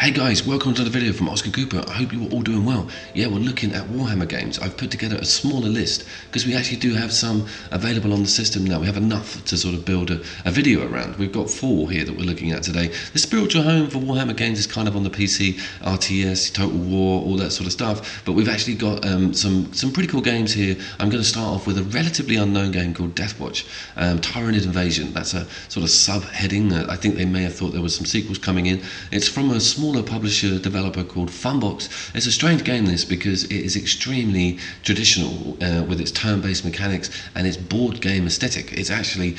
Hey guys, welcome to the video from Oscar Cooper. I hope you are all doing well. Yeah, we're looking at Warhammer games. I've put together a smaller list because we actually do have some available on the system now. We have enough to sort of build a video around. We've got 4 here that we're looking at today. The spiritual home for Warhammer games is kind of on the PC, RTS, Total War, all that sort of stuff. But we've actually got some pretty cool games here. I'm going to start off with a relatively unknown game called Deathwatch, Tyrannid Invasion. That's a sort of subheading. I think they may have thought there was some sequels coming in. It's from a smaller publisher developer called Funbox. It's a strange game, this, because it is extremely traditional with its turn-based mechanics and its board game aesthetic. It's actually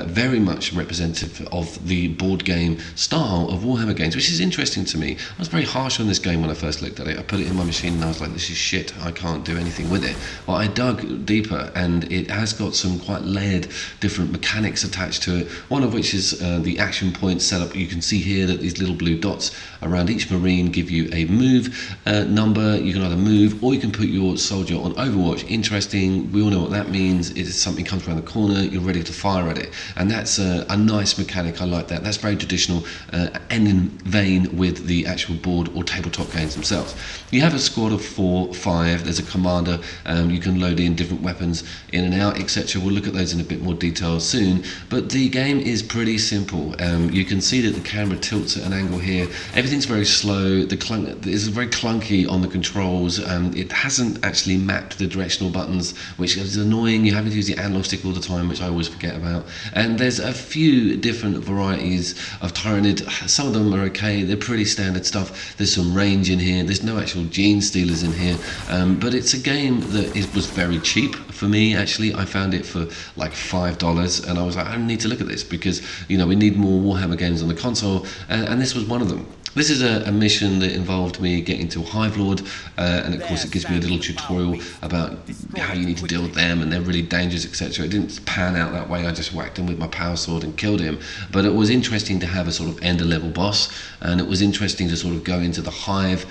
very much representative of the board game style of Warhammer games, which is interesting to me. I was very harsh on this game when I first looked at it. I put it in my machine and I was like, this is shit, I can't do anything with it. Well, I dug deeper and it has got some quite layered different mechanics attached to it, one of which is the action point setup. You can see here that these little blue dots around each marine give you a move number. You can either move or you can put your soldier on Overwatch. Interesting, we all know what that means. It's something comes around the corner, you're ready to fire at it, and that's a nice mechanic. I like that. That's very traditional and in vein with the actual board or tabletop games themselves. You have a squad of 4, 5, there's a commander, you can load in different weapons in and out, etc. We'll look at those in a bit more detail soon, but the game is pretty simple. You can see that the camera tilts at an angle here. Everything's very slow. It's very clunky on the controls. It hasn't actually mapped the directional buttons, which is annoying. You have to use the analog stick all the time, which I always forget about. And there's a few different varieties of Tyrannid. Some of them are okay. They're pretty standard stuff. There's some range in here. There's no actual gene stealers in here. But it's a game that was very cheap for me, actually. I found it for like $5, and I was like, I need to look at this because, you know, we need more Warhammer games on the console, and this was one of them. This is a mission that involved me getting to Hive Lord, and of course it gives me a little tutorial about how you need to deal with them, and they're really dangerous, etc. It didn't pan out that way. I just whacked him with my power sword and killed him. But it was interesting to have a sort of ender level boss, and it was interesting to sort of go into the Hive,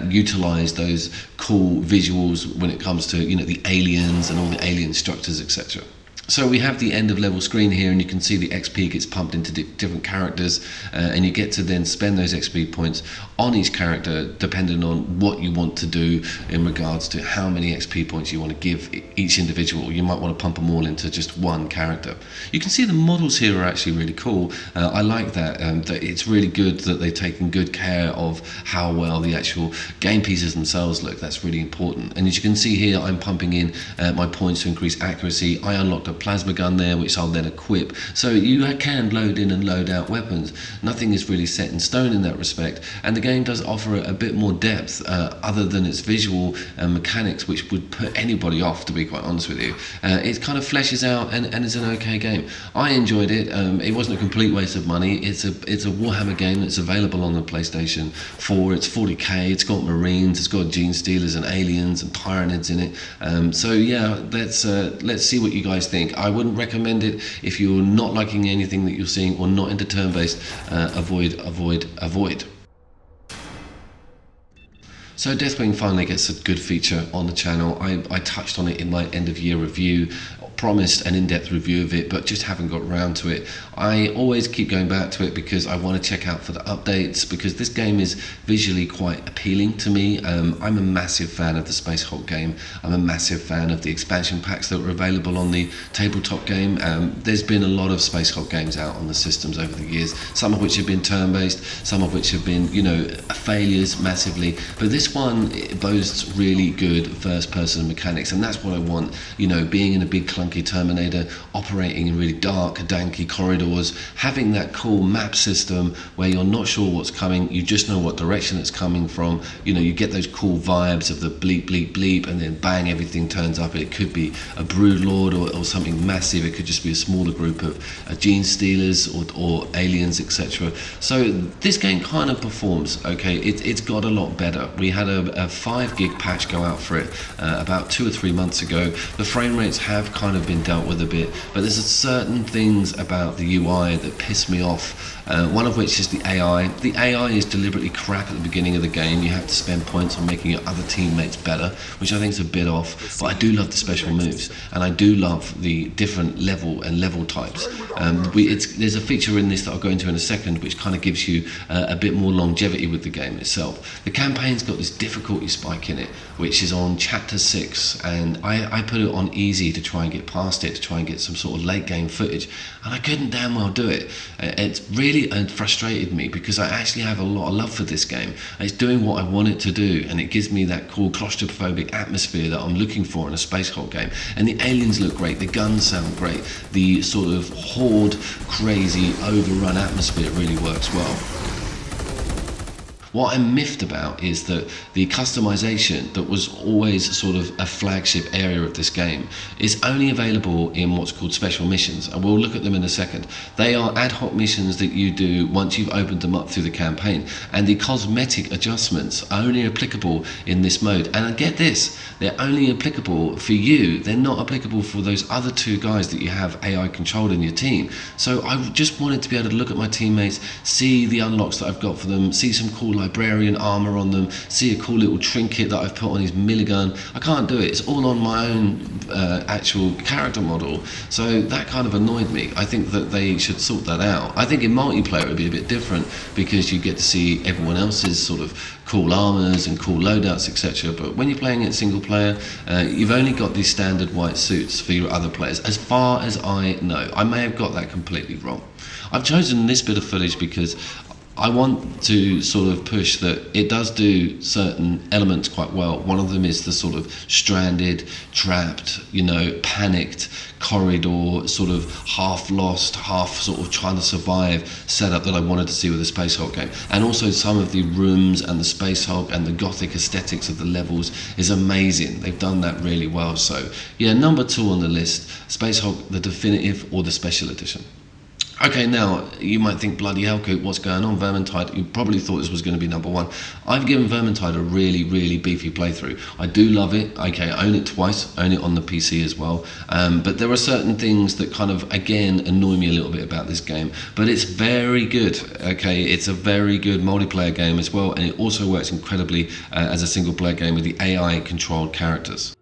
utilize those cool visuals when it comes to, you know, the aliens and all the alien structures, etc. So we have the end of level screen here, and you can see the XP gets pumped into different characters, and you get to then spend those XP points on each character depending on what you want to do in regards to how many XP points you want to give each individual. You might want to pump them all into just one character. You can see the models here are actually really cool. I like that, that it's really good that they've taken good care of how well the actual game pieces themselves look. That's really important. And as you can see here, I'm pumping in my points to increase accuracy. I unlocked a plasma gun there, which I'll then equip. So you can load in and load out weapons. Nothing is really set in stone in that respect, and the game does offer a bit more depth other than its visual mechanics, which would put anybody off, to be quite honest with you. It kind of fleshes out and is an okay game. I enjoyed it. It wasn't a complete waste of money. It's a Warhammer game that's available on the PlayStation 4. It's 40k. It's got marines, it's got gene stealers and aliens and tyrannids in it. So yeah, let's see what you guys think. I wouldn't recommend it if you're not liking anything that you're seeing or not into turn-based. Avoid. So Deathbringer finally gets a good feature on the channel. I touched on it in my end of year review, promised an in-depth review of it, but just haven't got around to it. I always keep going back to it because I want to check out for the updates, because this game is visually quite appealing to me. I'm a massive fan of the Space Hulk game. I'm a massive fan of the expansion packs that were available on the tabletop game. There's been a lot of Space Hulk games out on the systems over the years, some of which have been turn-based, some of which have been, you know, failures massively, but this one boasts really good first-person mechanics, and that's what I want. You know, being in a big clunky Terminator, operating in really dark, danky corridors, having that cool map system where you're not sure what's coming, you just know what direction it's coming from. You know, you get those cool vibes of the bleep, bleep, bleep, and then bang, everything turns up. It could be a brood lord or something massive. It could just be a smaller group of gene stealers or aliens, etc. So this game kind of performs, okay? It's got a lot better. We had a 5 gig patch go out for it about 2 or 3 months ago. The frame rates have kind of been dealt with a bit, but there's certain things about the UI that piss me off one of which is the AI. The AI is deliberately crap at the beginning of the game. You have to spend points on making your other teammates better, which I think is a bit off, but I do love the special moves, and I do love the different level types. There's a feature in this that I'll go into in a second, which kind of gives you a bit more longevity with the game itself. The campaign's got this difficulty spike in it, which is on chapter 6, and I put it on easy to try and get past it, to try and get some sort of late game footage, and I couldn't damn well do it. It really frustrated me, because I actually have a lot of love for this game. It's doing what I want it to do, and it gives me that cool claustrophobic atmosphere that I'm looking for in a space Hulk game. And the aliens look great, the guns sound great, the sort of horde, crazy, overrun atmosphere really works well. What I'm miffed about is that the customization that was always sort of a flagship area of this game is only available in what's called special missions, and we'll look at them in a second. They are ad hoc missions that you do once you've opened them up through the campaign, and the cosmetic adjustments are only applicable in this mode. And I get this, they're only applicable for you, they're not applicable for those other two guys that you have AI controlled in your team. So I just wanted to be able to look at my teammates, see the unlocks that I've got for them, see some cool librarian armor on them, see a cool little trinket that I've put on his milligun. I can't do it, it's all on my own actual character model, so that kind of annoyed me. I think that they should sort that out. I think in multiplayer it would be a bit different, because you get to see everyone else's sort of cool armors and cool loadouts, etc. But when you're playing it single player, you've only got these standard white suits for your other players, as far as I know. I may have got that completely wrong. I've chosen this bit of footage because I want to sort of push that it does do certain elements quite well. One of them is the sort of stranded, trapped, panicked corridor, sort of half lost, half sort of trying to survive setup that I wanted to see with a Space Hulk game. And also some of the rooms and the Space Hulk and the gothic aesthetics of the levels is amazing. They've done that really well. So yeah, number 2 on the list, Space Hulk, the definitive or the special edition. Okay, now you might think, bloody hell, Coop, what's going on? Vermintide, you probably thought this was going to be number 1. I've given Vermintide a really, really beefy playthrough. I do love it. Okay, I own it twice, own it on the PC as well. But there are certain things that kind of, again, annoy me a little bit about this game. But it's very good, okay? It's a very good multiplayer game as well, and it also works incredibly as a single-player game with the AI-controlled characters.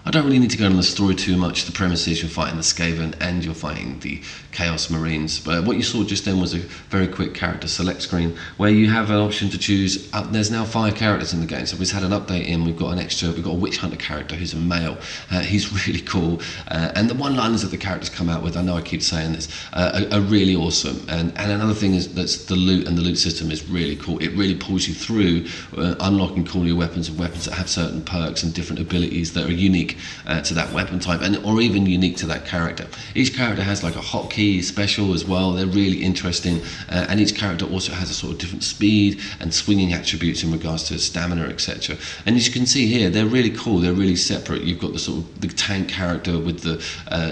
I don't really need to go on the story too much. The premise is you're fighting the Skaven and you're fighting the Chaos Marines. But what you saw just then was a very quick character select screen where you have an option to choose. There's now 5 characters in the game. So we've had an update in. We've got we've got a Witch Hunter character who's a male. He's really cool. And the one-liners that the characters come out with, I know I keep saying this, are really awesome. And another thing is that's the loot, and the loot system is really cool. It really pulls you through unlocking cool new weapons and weapons that have certain perks and different abilities that are unique to that weapon type, or even unique to that character. Each character has like a hotkey special as well. They're really interesting, and each character also has a sort of different speed and swinging attributes in regards to stamina, etc. And as you can see here, they're really cool. They're really separate. You've got the sort of the tank character with the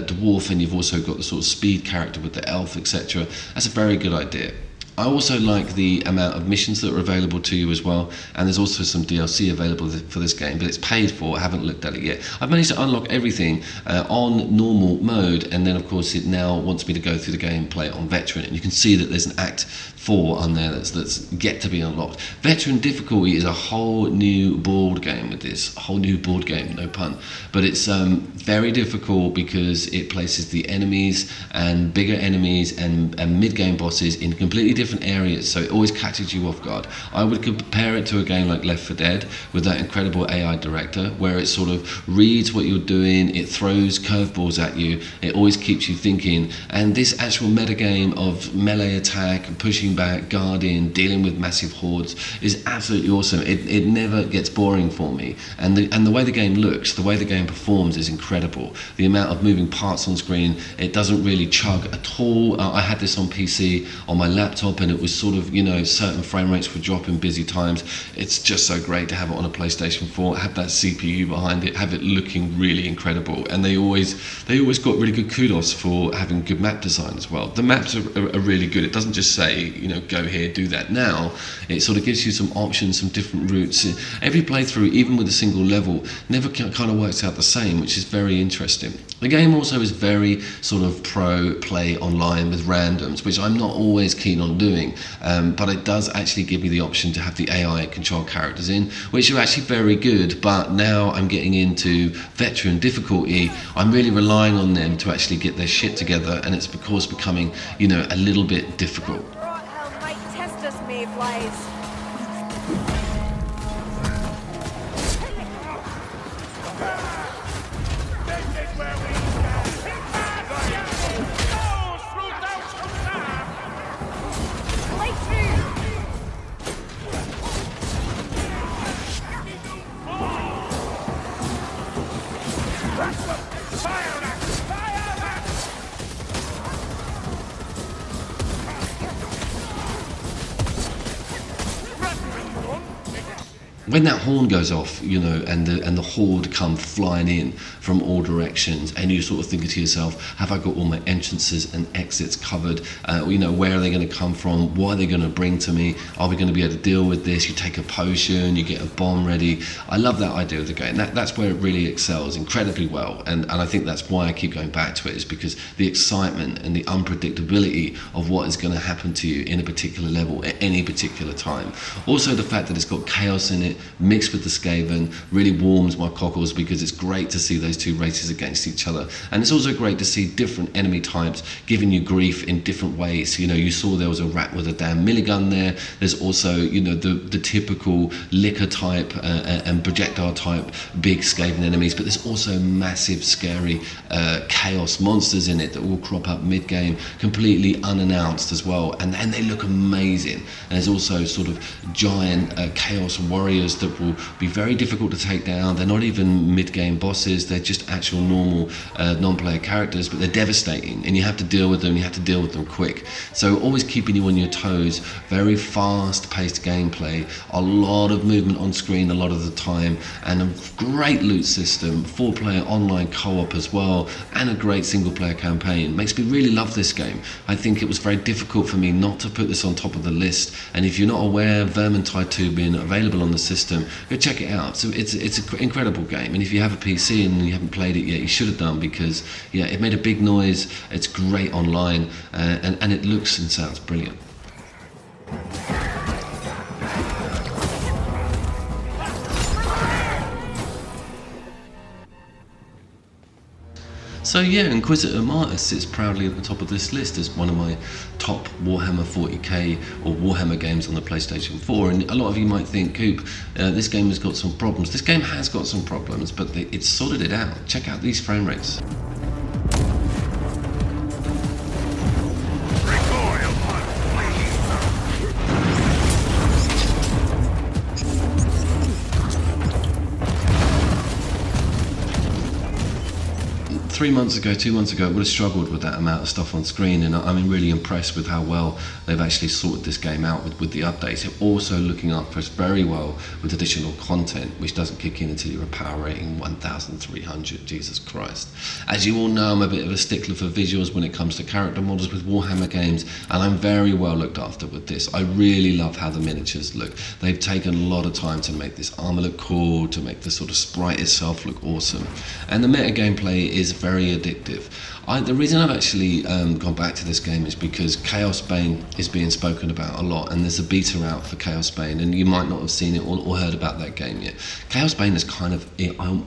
dwarf, and you've also got the sort of speed character with the elf, etc. That's a very good idea. I also like the amount of missions that are available to you as well, and there's also some DLC available for this game, but it's paid for. I haven't looked at it yet. I've managed to unlock everything on normal mode, and then of course it now wants me to go through the game, play it on veteran, and you can see that there's an Act 4 on there that's yet to be unlocked. Veteran difficulty is a whole new board game with this, a whole new board game, no pun, but it's very difficult because it places the enemies and bigger enemies and mid-game bosses in completely different areas, so it always catches you off guard. I would compare it to a game like Left 4 Dead with that incredible AI director, where it sort of reads what you're doing, it throws curveballs at you, it always keeps you thinking. And this actual metagame of melee attack, pushing back, guarding, dealing with massive hordes is absolutely awesome. It never gets boring for me, and the way the game looks, the way the game performs is incredible. The amount of moving parts on screen, it doesn't really chug at all. I had this on PC, on my laptop, desktop and it was sort of, certain frame rates would drop in busy times. It's just so great to have it on a PlayStation 4, have that CPU behind it, have it looking really incredible. And they always got really good kudos for having good map design as well. The maps are really good. It doesn't just say, go here, do that. Now it sort of gives you some options, some different routes. Every playthrough, even with a single level, never kind of works out the same, which is very interesting. The game also is very sort of pro play online with randoms, which I'm not always keen on doing, but it does actually give me the option to have the AI control characters in, which are actually very good. But now I'm getting into veteran difficulty, I'm really relying on them to actually get their shit together, and it's because becoming, a little bit difficult. When that horn goes off, and the horde come flying in from all directions, and you sort of think to yourself, have I got all my entrances and exits covered? Where are they going to come from? What are they going to bring to me? Are we going to be able to deal with this? You take a potion, you get a bomb ready. I love that idea of the game. That's where it really excels incredibly well, and I think that's why I keep going back to it, is because the excitement and the unpredictability of what is going to happen to you in a particular level at any particular time. Also, the fact that it's got chaos in it, mixed with the Skaven, really warms my cockles, because it's great to see those two races against each other. And it's also great to see different enemy types giving you grief in different ways. You saw there was a rat with a damn milligun there. There's also, the typical liquor type and projectile type big Skaven enemies, but there's also massive scary chaos monsters in it that will crop up mid-game, completely unannounced as well, and they look amazing. And there's also sort of giant chaos warriors that will be very difficult to take down. They're not even mid-game bosses, they're just actual normal non-player characters, but they're devastating, and you have to deal with them, you have to deal with them quick. So always keeping you on your toes, very fast-paced gameplay, a lot of movement on screen a lot of the time, and a great loot system, 4-player online co-op as well, and a great single-player campaign. Makes me really love this game. I think it was very difficult for me not to put this on top of the list, and if you're not aware, Vermintide 2 being available on the system, go check it out. So it's an incredible game, and if you have a PC and you haven't played it yet, you should have done, because it made a big noise. It's great online, and it looks and sounds brilliant. So Inquisitor Mars sits proudly at the top of this list as one of my top Warhammer 40k or Warhammer games on the PlayStation 4. And a lot of you might think, Coop, this game has got some problems. This game has got some problems, but it's sorted it out. Check out these frame rates. 2 months ago, it would have struggled with that amount of stuff on screen, and I'm really impressed with how well they've actually sorted this game out with the updates. They're also looking up for us very well with additional content, which doesn't kick in until you're a power rating 1,300. Jesus Christ. As you all know, I'm a bit of a stickler for visuals when it comes to character models with Warhammer games, and I'm very well looked after with this. I really love how the miniatures look. They've taken a lot of time to make this armor look cool, to make the sort of sprite itself look awesome, and the meta gameplay is very addictive. The reason I've actually gone back to this game is because Chaos Bane is being spoken about a lot, and there's a beta out for Chaos Bane, and you might not have seen it or heard about that game yet. Chaos Bane is kind of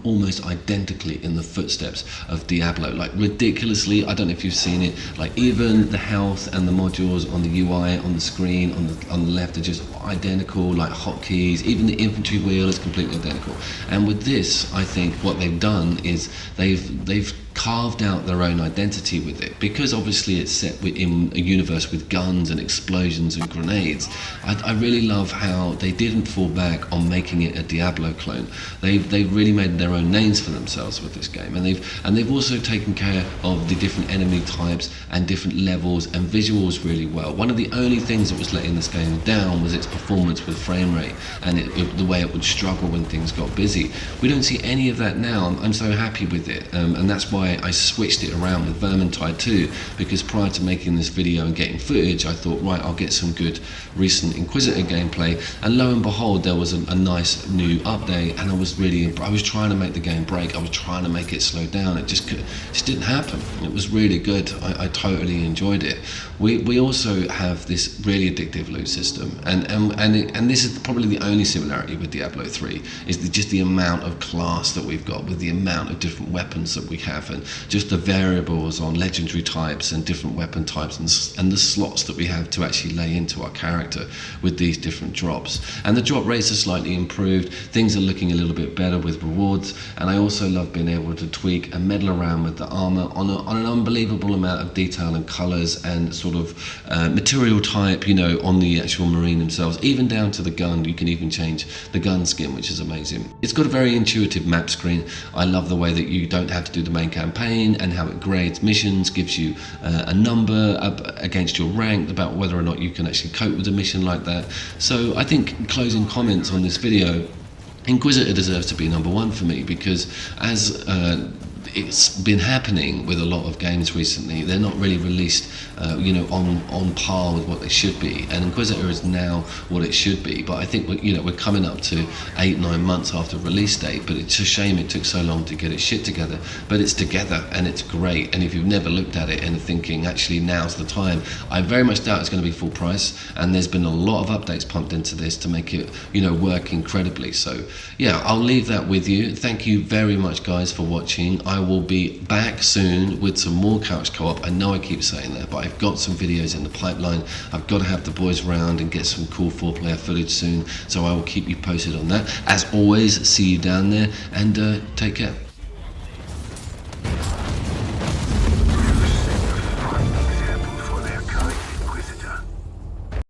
almost identically in the footsteps of Diablo, like ridiculously. I don't know if you've seen it, like even the health and the modules on the UI, on the screen, on the left are just identical, like hotkeys. Even the infantry wheel is completely identical. And with this, I think what they've done is they've carved out their own identity identity with it, because obviously it's set in a universe with guns and explosions and grenades. I really love how they didn't fall back on making it a Diablo clone. They've really made their own names for themselves with this game, and they've also taken care of the different enemy types and different levels and visuals really well. One of the only things that was letting this game down was its performance with frame rate and the way it would struggle when things got busy. We don't see any of that now. I'm so happy with it, and that's why I switched it around with Vermintide 2, because prior to making this video and getting footage, I thought, right, I'll get some good recent Inquisitor gameplay, and lo and behold, there was a nice new update, and I was trying to make the game break. I was trying to make it slow down. It just didn't happen. It was really good. I totally enjoyed it. We also have this really addictive loot system, and this is probably the only similarity with Diablo 3 is just the amount of class that we've got, with the amount of different weapons that we have, and just the variables on legendary types and different weapon types, and the slots that we have to actually lay into our character with these different drops. And the drop rates are slightly improved. Things are looking a little bit better with rewards, and I also love being able to tweak and meddle around with the armor on an unbelievable amount of detail and colors and sort of material type, you know, on the actual marine themselves, even down to the gun. You can even change the gun skin, which is amazing. It's got a very intuitive map screen. I love the way that you don't have to do the main campaign, and how it grades missions, gives you a number up against your rank about whether or not you can actually cope with a mission like that. So I think, closing comments on this video, Inquisitor deserves to be number one for me, because as it's been happening with a lot of games recently, they're not really released on par with what they should be, and Inquisitor is now what it should be. But I think we're coming up to 8-9 months after release date, but it's a shame it took so long to get its shit together. But it's together and it's great, and if you've never looked at it and thinking actually now's the time, I very much doubt it's going to be full price, and there's been a lot of updates pumped into this to make it work incredibly. So yeah, I'll leave that with you. Thank you very much guys for watching. I will be back soon with some more couch co-op. I know I keep saying that, but I've got some videos in the pipeline. I've got to have the boys around and get some cool 4-player footage soon, so I will keep you posted on that. As always, see you down there, and take care.